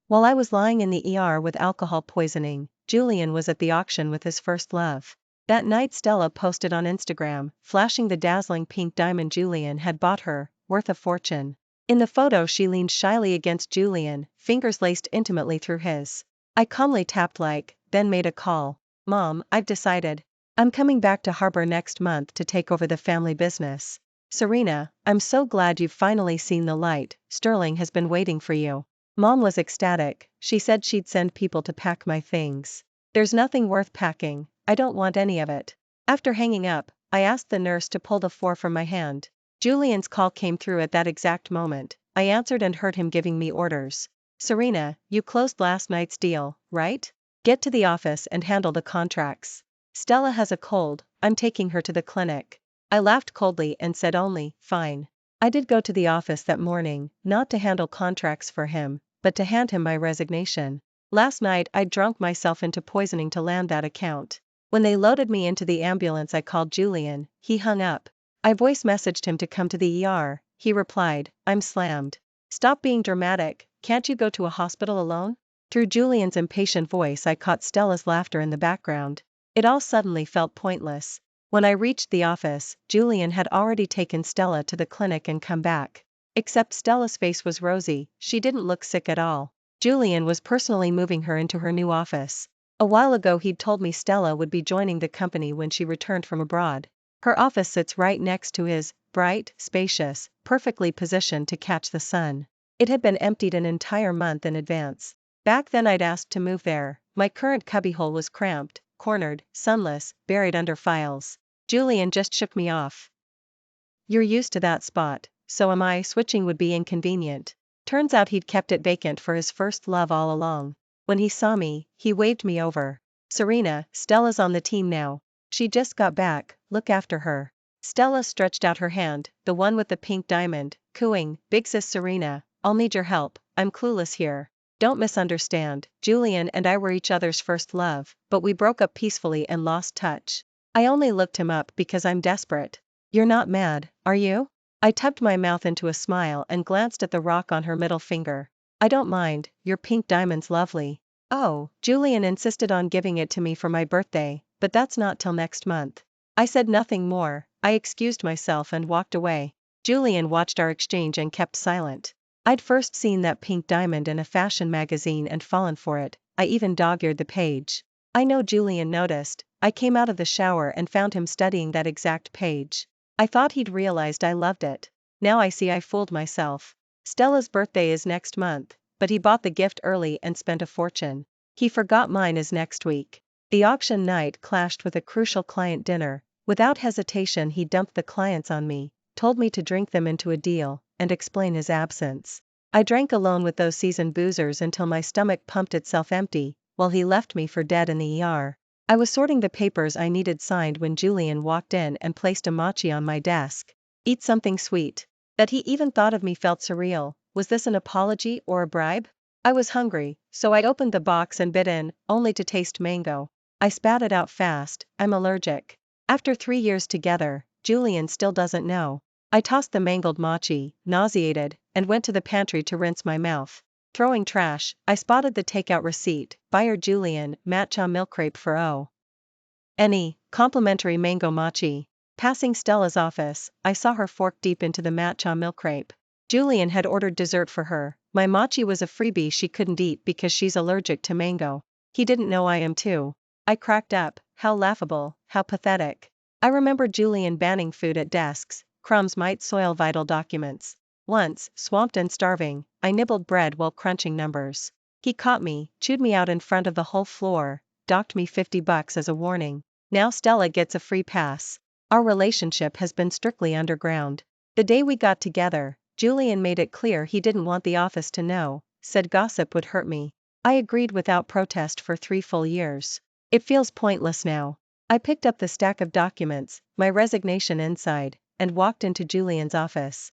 While I was lying in the ER with alcohol poisoning, Julian was at the auction with his first love. That night Stella posted on Instagram, flashing the dazzling pink diamond Julian had bought her, worth a fortune. In the photo she leaned shyly against Julian, fingers laced intimately through his. I calmly tapped like, then made a call. Mom, I've decided. I'm coming back to Harbor next month to take over the family business. Serena, I'm so glad you've finally seen the light, Sterling has been waiting for you. Mom was ecstatic, she said she'd send people to pack my things. There's nothing worth packing, I don't want any of it. After hanging up, I asked the nurse to pull the 4 from my hand. Julian's call came through at that exact moment. I answered and heard him giving me orders. Serena, you closed last night's deal, right? Get to the office and handle the contracts. Stella has a cold, I'm taking her to the clinic. I laughed coldly and said only, fine. I did go to the office that morning, not to handle contracts for him, but to hand him my resignation. Last night I'd drunk myself into poisoning to land that account. When they loaded me into the ambulance I called Julian, he hung up. I voice messaged him to come to the ER, he replied, I'm slammed. Stop being dramatic, can't you go to a hospital alone? Through Julian's impatient voice I caught Stella's laughter in the background. It all suddenly felt pointless. When I reached the office, Julian had already taken Stella to the clinic and come back. Except Stella's face was rosy, she didn't look sick at all. Julian was personally moving her into her new office. A while ago he'd told me Stella would be joining the company when she returned from abroad. Her office sits right next to his, bright, spacious, perfectly positioned to catch the sun. It had been emptied an entire month in advance. Back then I'd asked to move there. My current cubbyhole was cramped, cornered, sunless, buried under files. Julian just shook me off. You're used to that spot, so am I. Switching would be inconvenient. Turns out he'd kept it vacant for his first love all along. When he saw me, he waved me over. Serena, Stella's on the team now. She just got back, look after her. Stella stretched out her hand, the one with the pink diamond, cooing, big sis Serena, I'll need your help, I'm clueless here. Don't misunderstand, Julian and I were each other's first love, but we broke up peacefully and lost touch. I only looked him up because I'm desperate. You're not mad, are you? I tucked my mouth into a smile and glanced at the rock on her middle finger. I don't mind, your pink diamond's lovely. Oh, Julian insisted on giving it to me for my birthday, but that's not till next month. I said nothing more, I excused myself and walked away. Julian watched our exchange and kept silent. I'd first seen that pink diamond in a fashion magazine and fallen for it, I even dog-eared the page. I know Julian noticed, I came out of the shower and found him studying that exact page. I thought he'd realized I loved it. Now I see I fooled myself. Stella's birthday is next month, but he bought the gift early and spent a fortune. He forgot mine is next week. The auction night clashed with a crucial client dinner. Without hesitation he dumped the clients on me, told me to drink them into a deal, and explain his absence. I drank alone with those seasoned boozers until my stomach pumped itself empty, while he left me for dead in the ER. I was sorting the papers I needed signed when Julian walked in and placed a mochi on my desk. Eat something sweet. That he even thought of me felt surreal. Was this an apology or a bribe? I was hungry, so I opened the box and bit in, only to taste mango. I spat it out fast, I'm allergic. After 3 years together, Julian still doesn't know. I tossed the mangled mochi, nauseated, and went to the pantry to rinse my mouth. Throwing trash, I spotted the takeout receipt, buyer Julian, matcha milk crepe for any complimentary mango mochi. Passing Stella's office, I saw her fork deep into the matcha milk crepe. Julian had ordered dessert for her. My mochi was a freebie she couldn't eat because she's allergic to mango. He didn't know I am too. I cracked up, how laughable, how pathetic. I remember Julian banning food at desks, crumbs might soil vital documents. Once, swamped and starving, I nibbled bread while crunching numbers. He caught me, chewed me out in front of the whole floor, docked me $50 as a warning. Now Stella gets a free pass. Our relationship has been strictly underground. The day we got together, Julian made it clear he didn't want the office to know, said gossip would hurt me. I agreed without protest for 3 full years. It feels pointless now. I picked up the stack of documents, my resignation inside, and walked into Julian's office.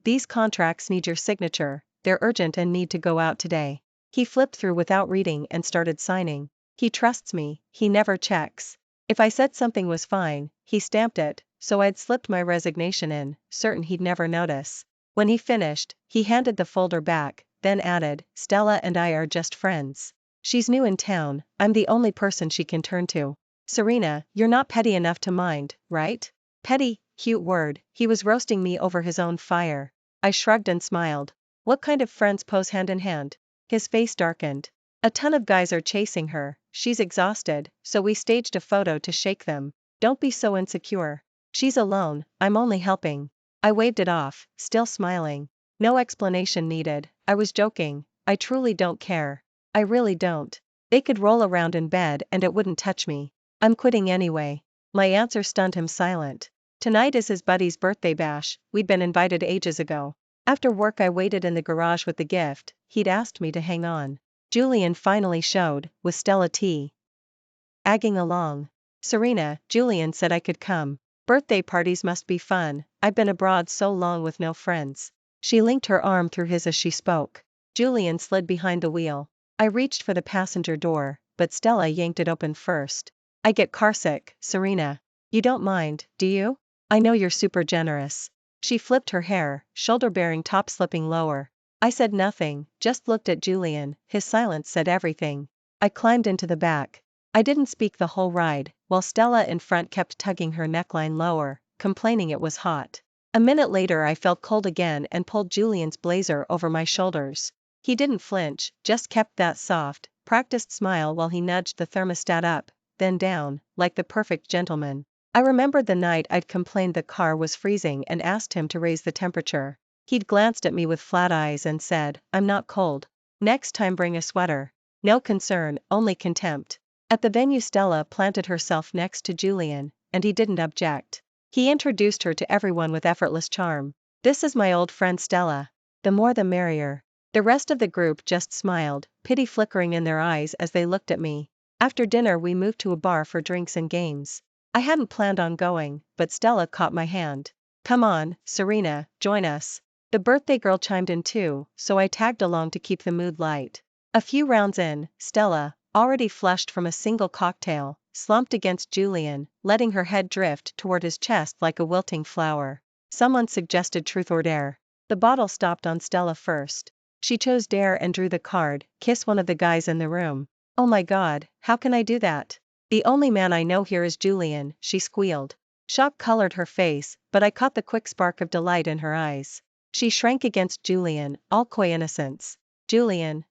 These contracts need your signature, they're urgent and need to go out today. He flipped through without reading and started signing. He trusts me, he never checks. If I said something was fine, he stamped it, so I'd slipped my resignation in, certain he'd never notice. When he finished, he handed the folder back, then added, Stella and I are just friends. She's new in town, I'm the only person she can turn to. Serena, you're not petty enough to mind, right? Petty, cute word, he was roasting me over his own fire. I shrugged and smiled. What kind of friends pose hand in hand? His face darkened. A ton of guys are chasing her, she's exhausted, so we staged a photo to shake them. Don't be so insecure. She's alone, I'm only helping. I waved it off, still smiling. No explanation needed, I was joking, I truly don't care. I really don't. They could roll around in bed and it wouldn't touch me. I'm quitting anyway. My answer stunned him silent. Tonight is his buddy's birthday bash, we'd been invited ages ago. After work I waited in the garage with the gift, he'd asked me to hang on. Julian finally showed, with Stella T. Agging along. Serena, Julian said I could come. Birthday parties must be fun, I've been abroad so long with no friends. She linked her arm through his as she spoke. Julian slid behind the wheel. I reached for the passenger door, but Stella yanked it open first. I get carsick, Serena. You don't mind, do you? I know you're super generous. She flipped her hair, shoulder-bearing top slipping lower. I said nothing, just looked at Julian, his silence said everything. I climbed into the back. I didn't speak the whole ride, while Stella in front kept tugging her neckline lower, complaining it was hot. A minute later I felt cold again and pulled Julian's blazer over my shoulders. He didn't flinch, just kept that soft, practiced smile while he nudged the thermostat up, then down, like the perfect gentleman. I remembered the night I'd complained the car was freezing and asked him to raise the temperature. He'd glanced at me with flat eyes and said, I'm not cold. Next time bring a sweater. No concern, only contempt. At the venue Stella planted herself next to Julian, and he didn't object. He introduced her to everyone with effortless charm. This is my old friend Stella. The more the merrier. The rest of the group just smiled, pity flickering in their eyes as they looked at me. After dinner we moved to a bar for drinks and games. I hadn't planned on going, but Stella caught my hand. Come on, Serena, join us. The birthday girl chimed in too, so I tagged along to keep the mood light. A few rounds in, Stella, already flushed from a single cocktail, slumped against Julian, letting her head drift toward his chest like a wilting flower. Someone suggested truth or dare. The bottle stopped on Stella first. She chose dare and drew the card, kiss one of the guys in the room. Oh my god, how can I do that? The only man I know here is Julian, she squealed. Shock colored her face, but I caught the quick spark of delight in her eyes. She shrank against Julian, all coy innocence. Julian.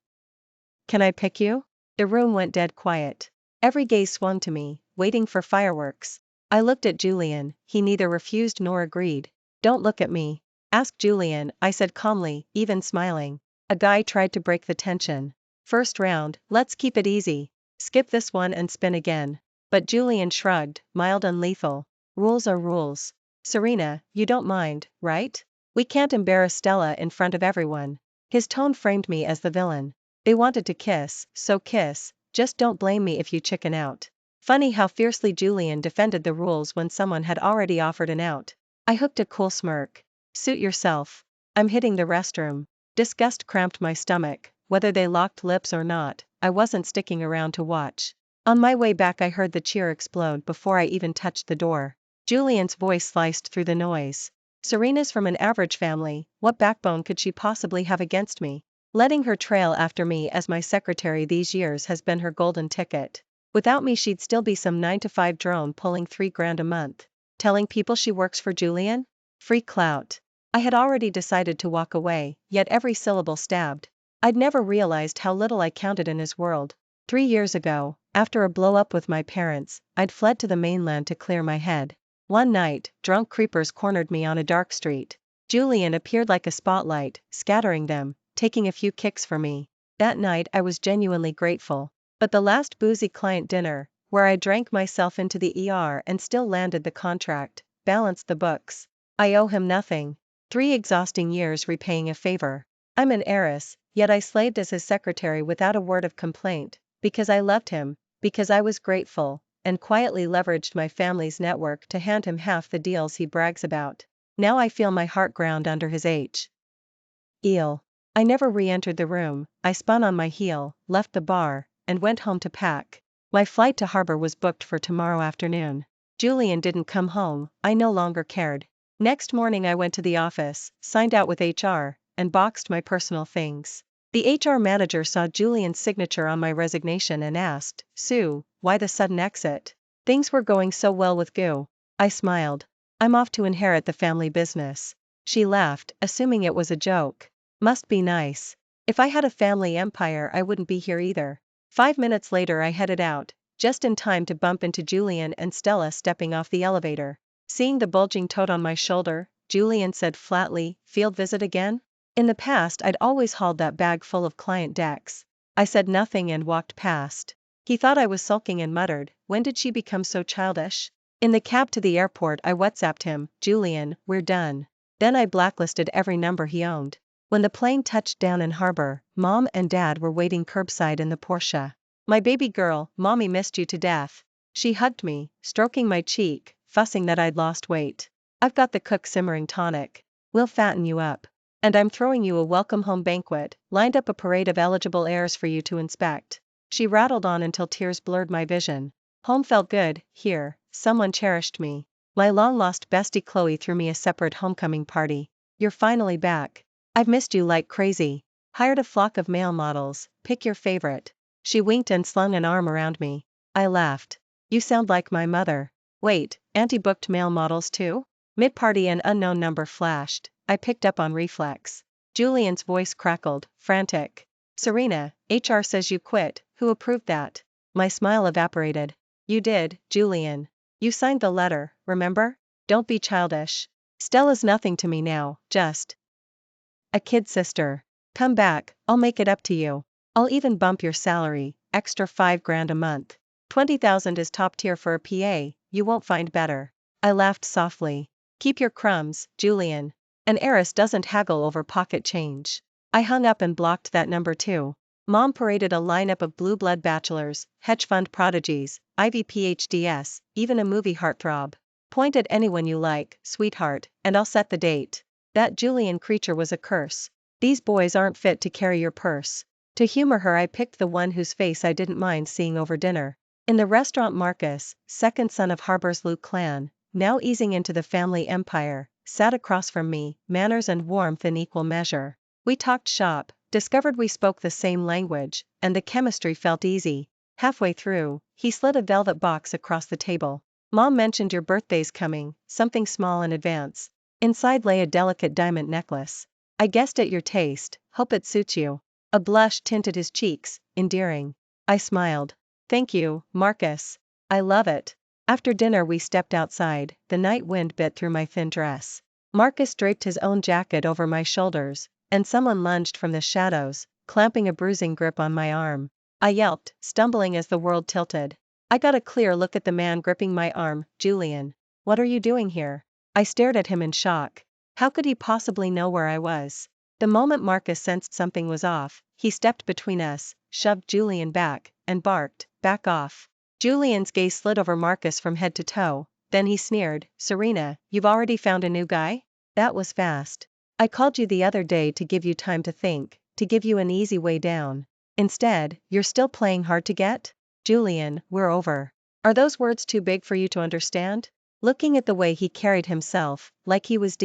Can I pick you? The room went dead quiet. Every gaze swung to me, waiting for fireworks. I looked at Julian, he neither refused nor agreed. Don't look at me. Ask Julian, I said calmly, even smiling. A guy tried to break the tension. First round, let's keep it easy. Skip this one and spin again. But Julian shrugged, mild and lethal. Rules are rules. Serena, you don't mind, right? We can't embarrass Stella in front of everyone. His tone framed me as the villain. They wanted to kiss, so kiss, just don't blame me if you chicken out. Funny how fiercely Julian defended the rules when someone had already offered an out. I hooked a cool smirk. Suit yourself. I'm hitting the restroom. Disgust cramped my stomach, whether they locked lips or not, I wasn't sticking around to watch. On my way back I heard the cheer explode before I even touched the door. Julian's voice sliced through the noise. Serena's from an average family, what backbone could she possibly have against me? Letting her trail after me as my secretary these years has been her golden ticket. Without me she'd still be some 9-to-5 drone pulling $3,000 a month. Telling people she works for Julian? Free clout. I had already decided to walk away, yet every syllable stabbed. I'd never realized how little I counted in his world. 3 years ago, after a blow-up with my parents, I'd fled to the mainland to clear my head. One night, drunk creepers cornered me on a dark street. Julian appeared like a spotlight, scattering them, taking a few kicks for me. That night I was genuinely grateful. But the last boozy client dinner, where I drank myself into the ER and still landed the contract, balanced the books. I owe him nothing. 3 exhausting years repaying a favor. I'm an heiress, yet I slaved as his secretary without a word of complaint, because I loved him, because I was grateful, and quietly leveraged my family's network to hand him half the deals he brags about. Now I feel my heart ground under his eel. I never re-entered the room, I spun on my heel, left the bar, and went home to pack. My flight to harbor was booked for tomorrow afternoon. Julian didn't come home, I no longer cared. Next morning I went to the office, signed out with HR, and boxed my personal things. The HR manager saw Julian's signature on my resignation and asked, "Sue, why the sudden exit? Things were going so well with Goo." I smiled. "I'm off to inherit the family business." She laughed, assuming it was a joke. "Must be nice. If I had a family empire, I wouldn't be here either." 5 minutes later, I headed out, just in time to bump into Julian and Stella stepping off the elevator. Seeing the bulging toad on my shoulder, Julian said flatly, "Field visit again?" In the past, I'd always hauled that bag full of client decks. I said nothing and walked past. He thought I was sulking and muttered, "When did she become so childish?" In the cab to the airport, I WhatsApped him, "Julian, we're done." Then I blacklisted every number he owned. When the plane touched down in harbor, Mom and Dad were waiting curbside in the Porsche. "My baby girl, Mommy missed you to death." She hugged me, stroking my cheek, fussing that I'd lost weight. "I've got the cook simmering tonic. We'll fatten you up. And I'm throwing you a welcome home banquet, lined up a parade of eligible heirs for you to inspect." She rattled on until tears blurred my vision. Home felt good, here, someone cherished me. My long-lost bestie Chloe threw me a separate homecoming party. "You're finally back. I've missed you like crazy. Hired a flock of male models, pick your favorite." She winked and slung an arm around me. I laughed. "You sound like my mother." "Wait, Auntie booked male models too?" Mid-party an unknown number flashed. I picked up on reflex. Julian's voice crackled, frantic. "Serena, HR says you quit. Who approved that?" My smile evaporated. "You did, Julian. You signed the letter, remember? Don't be childish. Stella's nothing to me now, just a kid sister. Come back, I'll make it up to you. I'll even bump your salary, extra 5 grand a month. 20,000 is top tier for a PA, you won't find better." I laughed softly. "Keep your crumbs, Julian. An heiress doesn't haggle over pocket change." I hung up and blocked that number too. Mom paraded a lineup of blue blood bachelors, hedge fund prodigies, Ivy PhDs, even a movie heartthrob. "Point at anyone you like, sweetheart, and I'll set the date." That Julian creature was a curse. "These boys aren't fit to carry your purse." To humor her, I picked the one whose face I didn't mind seeing over dinner. In the restaurant, Marcus, second son of Harbor's Luke clan, now easing into the family empire, sat across from me, manners and warmth in equal measure. We talked shop, discovered we spoke the same language, and the chemistry felt easy. Halfway through, he slid a velvet box across the table. "Mom mentioned your birthday's coming, something small in advance." Inside lay a delicate diamond necklace. "I guessed at your taste, hope it suits you." A blush tinted his cheeks, endearing. I smiled. "Thank you, Marcus. I love it." After dinner we stepped outside, the night wind bit through my thin dress. Marcus draped his own jacket over my shoulders, and someone lunged from the shadows, clamping a bruising grip on my arm. I yelped, stumbling as the world tilted. I got a clear look at the man gripping my arm. "Julian, what are you doing here?" I stared at him in shock. How could he possibly know where I was? The moment Marcus sensed something was off, he stepped between us, shoved Julian back, and barked, "Back off." Julian's gaze slid over Marcus from head to toe, then he sneered, "Serena, you've already found a new guy? That was fast. I called you the other day to give you time to think, to give you an easy way down. Instead, you're still playing hard to get? Julian, we're over." Are those words too big for you to understand? Looking at the way he carried himself, like he was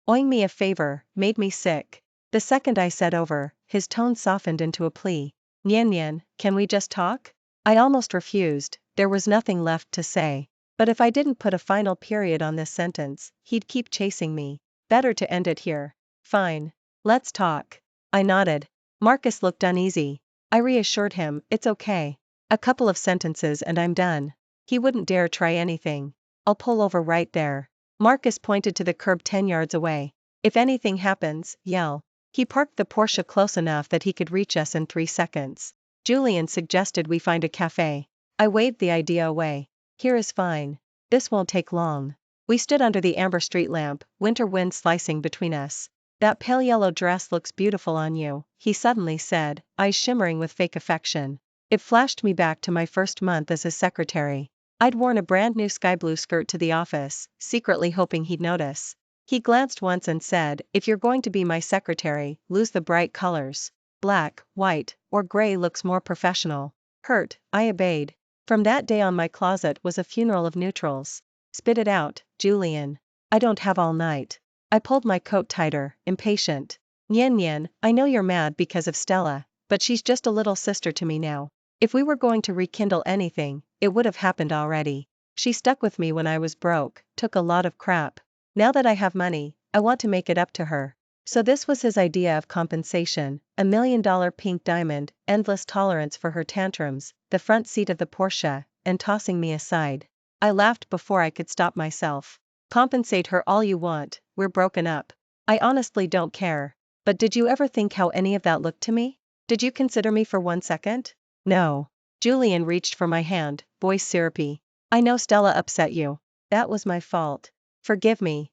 owing me a favor, made me sick. The second I said over, his tone softened into a plea. "Nyan Nyan, can we just talk?" I almost refused, there was nothing left to say. But if I didn't put a final period on this sentence, he'd keep chasing me. Better to end it here. "Fine. Let's talk." I nodded. Marcus looked uneasy. I reassured him, "It's okay. A couple of sentences and I'm done." He wouldn't dare try anything. "I'll pull over right there." Marcus pointed to the curb 10 yards away. "If anything happens, yell." He parked the Porsche close enough that he could reach us in 3 seconds. Julian suggested we find a cafe. I waved the idea away. "Here is fine. This won't take long." We stood under the amber street lamp, winter wind slicing between us. "That pale yellow dress looks beautiful on you," he suddenly said, eyes shimmering with fake affection. It flashed me back to my first month as his secretary. I'd worn a brand new sky blue skirt to the office, secretly hoping he'd notice. He glanced once and said, "If you're going to be my secretary, lose the bright colors. Black, white, or gray looks more professional." Hurt, I obeyed. From that day on, my closet was a funeral of neutrals. "Spit it out, Julian. I don't have all night." I pulled my coat tighter, impatient. Nyen Nyen, I know you're mad because of Stella, but she's just a little sister to me now. If we were going to rekindle anything, it would have happened already. She stuck with me when I was broke, took a lot of crap. Now that I have money, I want to make it up to her. So this was his idea of compensation, $1 million pink diamond, endless tolerance for her tantrums, the front seat of the Porsche, and tossing me aside. I laughed before I could stop myself. Compensate her all you want, we're broken up. I honestly don't care. But did you ever think how any of that looked to me? Did you consider me for 1 second? No. Julian reached for my hand, voice syrupy. I know Stella upset you. That was my fault. Forgive me.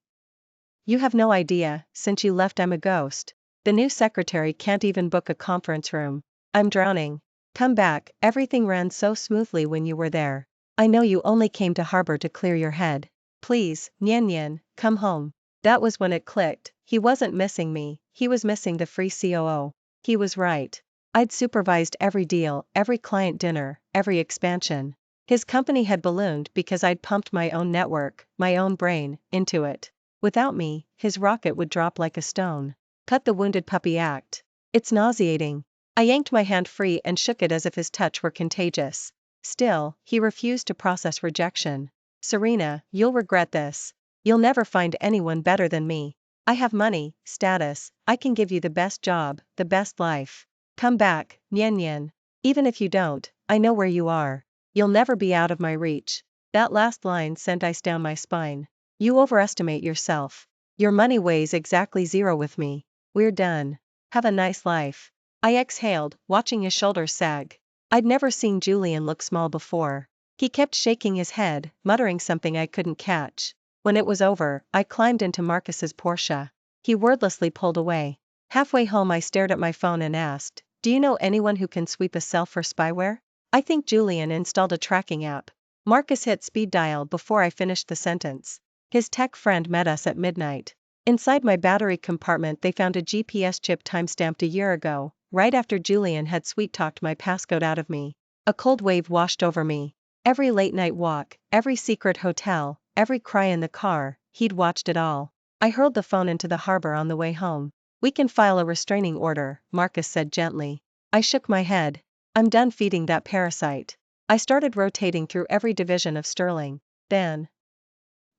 You have no idea, since you left I'm a ghost. The new secretary can't even book a conference room. I'm drowning. Come back, everything ran so smoothly when you were there. I know you only came to harbor to clear your head. Please, Nyen Nyen, come home. That was when it clicked. He wasn't missing me, he was missing the free COO. He was right. I'd supervised every deal, every client dinner, every expansion. His company had ballooned because I'd pumped my own network, my own brain, into it. Without me, his rocket would drop like a stone. Cut the wounded puppy act. It's nauseating. I yanked my hand free and shook it as if his touch were contagious. Still, he refused to process rejection. Serena, you'll regret this. You'll never find anyone better than me. I have money, status, I can give you the best job, the best life. Come back, Nyen Nyen. Even if you don't, I know where you are. You'll never be out of my reach. That last line sent ice down my spine. You overestimate yourself. Your money weighs exactly zero with me. We're done. Have a nice life. I exhaled, watching his shoulders sag. I'd never seen Julian look small before. He kept shaking his head, muttering something I couldn't catch. When it was over, I climbed into Marcus's Porsche. He wordlessly pulled away. Halfway home I stared at my phone and asked, do you know anyone who can sweep a cell for spyware? I think Julian installed a tracking app. Marcus hit speed dial before I finished the sentence. His tech friend met us at midnight. Inside my battery compartment they found a GPS chip timestamped a year ago, right after Julian had sweet-talked my passcode out of me. A cold wave washed over me. Every late-night walk, every secret hotel, every cry in the car, he'd watched it all. I hurled the phone into the harbor on the way home. We can file a restraining order, Marcus said gently. I shook my head. I'm done feeding that parasite. I started rotating through every division of Sterling. Then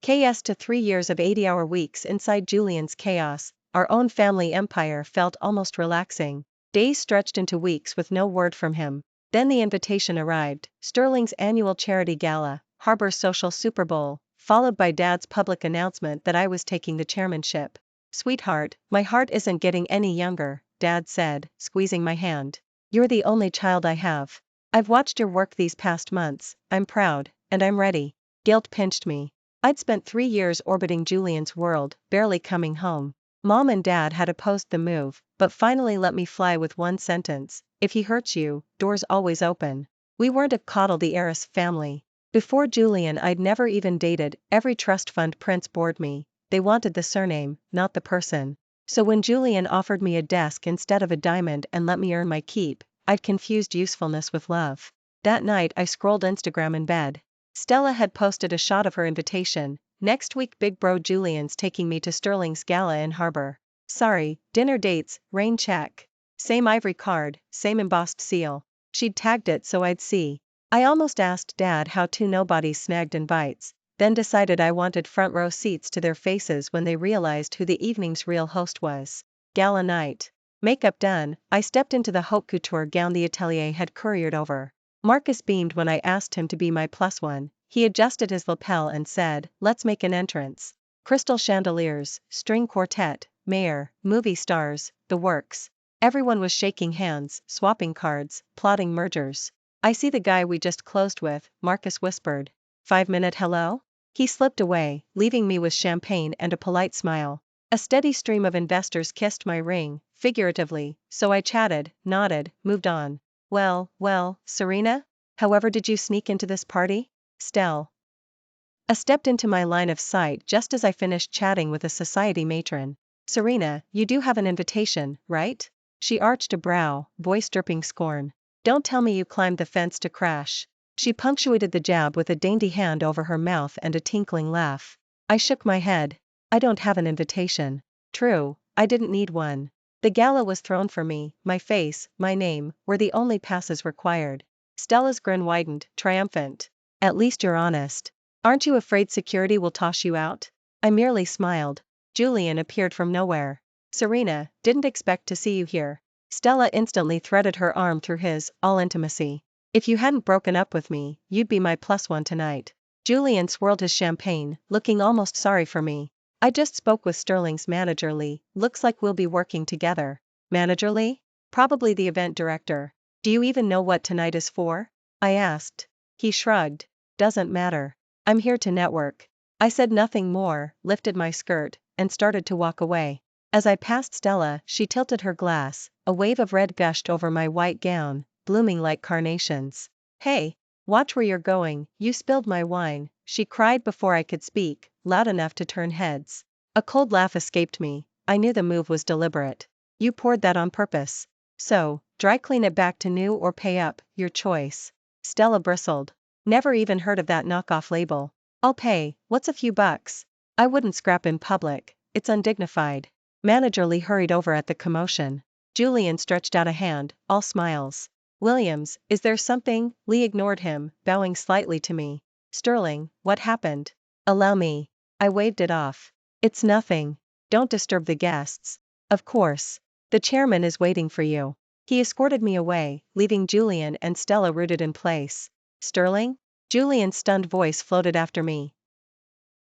KS to 3 years of 80-hour weeks inside Julian's chaos, our own family empire felt almost relaxing. Days stretched into weeks with no word from him. Then the invitation arrived, Sterling's annual charity gala, Harbor's social Super Bowl, followed by Dad's public announcement that I was taking the chairmanship. Sweetheart, my heart isn't getting any younger, Dad said, squeezing my hand. You're the only child I have. I've watched your work these past months, I'm proud, and I'm ready. Guilt pinched me. I'd spent 3 years orbiting Julian's world, barely coming home. Mom and Dad had opposed the move, but finally let me fly with one sentence, if he hurts you, doors always open. We weren't a coddle the heiress family. Before Julian I'd never even dated, every trust fund prince bored me, they wanted the surname, not the person. So when Julian offered me a desk instead of a diamond and let me earn my keep, I'd confused usefulness with love. That night I scrolled Instagram in bed. Stella had posted a shot of her invitation. Next week big bro Julian's taking me to Sterling's gala in Harbor. Sorry, dinner dates, rain check. Same ivory card, same embossed seal. She'd tagged it so I'd see. I almost asked Dad how 2 nobodies snagged invites, then decided I wanted front row seats to their faces when they realized who the evening's real host was. Gala night. Makeup done, I stepped into the haute couture gown the atelier had couriered over. Marcus beamed when I asked him to be my plus one. He adjusted his lapel and said, let's make an entrance. Crystal chandeliers, string quartet, mayor, movie stars, the works. Everyone was shaking hands, swapping cards, plotting mergers. I see the guy we just closed with, Marcus whispered. 5-minute hello? He slipped away, leaving me with champagne and a polite smile. A steady stream of investors kissed my ring, figuratively, so I chatted, nodded, moved on. Well, Serena? However did you sneak into this party? Stell. Stepped into my line of sight just as I finished chatting with a society matron. Serena, you do have an invitation, right? She arched a brow, voice dripping scorn. Don't tell me you climbed the fence to crash. She punctuated the jab with a dainty hand over her mouth and a tinkling laugh. I shook my head. I don't have an invitation. True, I didn't need one. The gala was thrown for me, my face, my name, were the only passes required. Stella's grin widened, triumphant. At least you're honest. Aren't you afraid security will toss you out? I merely smiled. Julian appeared from nowhere. Serena, didn't expect to see you here. Stella instantly threaded her arm through his, all intimacy. If you hadn't broken up with me, you'd be my +1 tonight. Julian swirled his champagne, looking almost sorry for me. I just spoke with Sterling's manager Lee, looks like we'll be working together. Manager Lee? Probably the event director. Do you even know what tonight is for? I asked. He shrugged. Doesn't matter. I'm here to network. I said nothing more, lifted my skirt, and started to walk away. As I passed Stella, she tilted her glass, a wave of red gushed over my white gown, blooming like carnations. Hey! Watch where you're going, you spilled my wine, she cried before I could speak, loud enough to turn heads. A cold laugh escaped me, I knew the move was deliberate. You poured that on purpose. So, dry clean it back to new or pay up, your choice. Stella bristled. Never even heard of that knockoff label. I'll pay, what's a few bucks? I wouldn't scrap in public, it's undignified. Manager Lee hurried over at the commotion. Julian stretched out a hand, all smiles. Williams, is there something? Lee ignored him, bowing slightly to me. Sterling, what happened? Allow me. I waved it off. It's nothing. Don't disturb the guests. Of course. The chairman is waiting for you. He escorted me away, leaving Julian and Stella rooted in place. Sterling? Julian's stunned voice floated after me.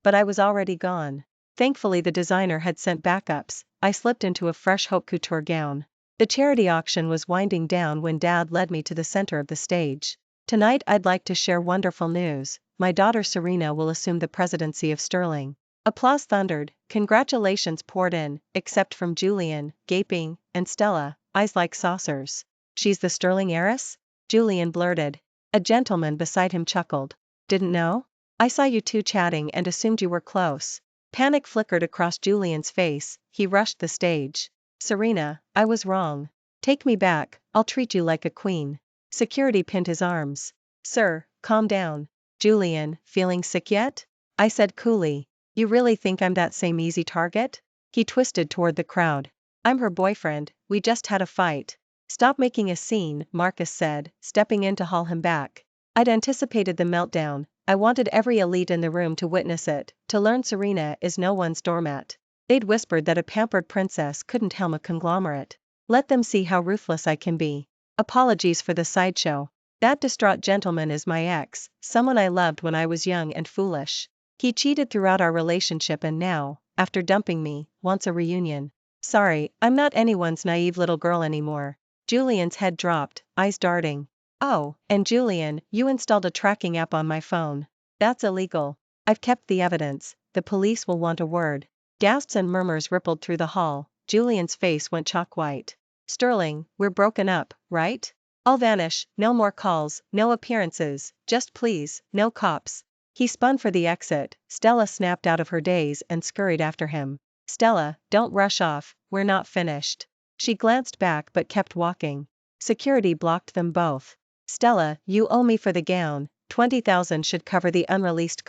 But I was already gone. Thankfully the designer had sent backups. I slipped into a fresh haute couture gown. The charity auction was winding down when Dad led me to the center of the stage. Tonight I'd like to share wonderful news. My daughter Serena will assume the presidency of Sterling. Applause thundered, congratulations poured in, except from Julian, gaping, and Stella, eyes like saucers. She's the Sterling heiress? Julian blurted. A gentleman beside him chuckled. Didn't know? I saw you two chatting and assumed you were close. Panic flickered across Julian's face, he rushed the stage. Serena, I was wrong. Take me back, I'll treat you like a queen. Security pinned his arms. Sir, calm down. Julian, feeling sick yet? I said coolly. You really think I'm that same easy target? He twisted toward the crowd. I'm her boyfriend, we just had a fight. Stop making a scene, Marcus said, stepping in to haul him back. I'd anticipated the meltdown, I wanted every elite in the room to witness it, to learn Serena is no one's doormat. They'd whispered that a pampered princess couldn't helm a conglomerate. Let them see how ruthless I can be. Apologies for the sideshow. That distraught gentleman is my ex, someone I loved when I was young and foolish. He cheated throughout our relationship and now, after dumping me, wants a reunion. Sorry, I'm not anyone's naive little girl anymore. Julian's head dropped, eyes darting. Oh, and Julian, you installed a tracking app on my phone. That's illegal. I've kept the evidence, the police will want a word. Gasps and murmurs rippled through the hall, Julian's face went chalk white. Sterling, we're broken up, right? I'll vanish, no more calls, no appearances, just please, no cops. He spun for the exit, Stella snapped out of her daze and scurried after him. Stella, don't rush off, we're not finished. She glanced back but kept walking. Security blocked them both. Stella, you owe me for the gown, 20,000 should cover the unreleased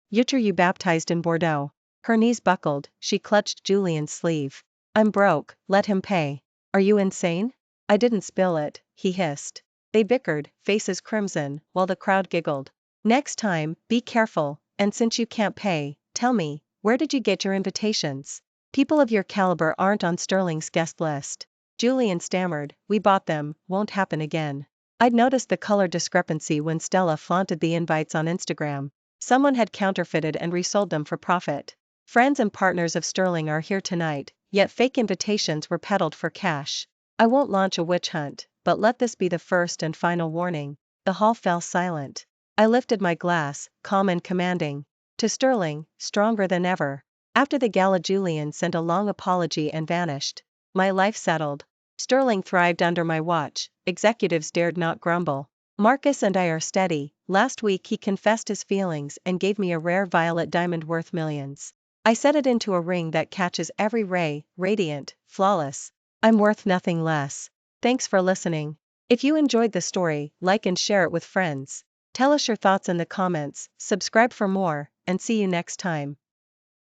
You're you baptized in Bordeaux. Her knees buckled, she clutched Julian's sleeve. I'm broke, let him pay. Are you insane? I didn't spill it, he hissed. They bickered, faces crimson, while the crowd giggled. Next time, be careful, and since you can't pay, tell me, where did you get your invitations? People of your caliber aren't on Sterling's guest list. Julian stammered, we bought them, won't happen again. I'd noticed the color discrepancy when Stella flaunted the invites on Instagram. Someone had counterfeited and resold them for profit. Friends and partners of Sterling are here tonight, yet fake invitations were peddled for cash. I won't launch a witch hunt, but let this be the first and final warning. The hall fell silent. I lifted my glass, calm and commanding. To Sterling, stronger than ever. After the gala Julian sent a long apology and vanished. My life settled. Sterling thrived under my watch, executives dared not grumble. Marcus and I are steady. Last week he confessed his feelings and gave me a rare violet diamond worth millions. I set it into a ring that catches every ray, radiant, flawless. I'm worth nothing less. Thanks for listening. If you enjoyed the story, like and share it with friends. Tell us your thoughts in the comments, subscribe for more, and see you next time.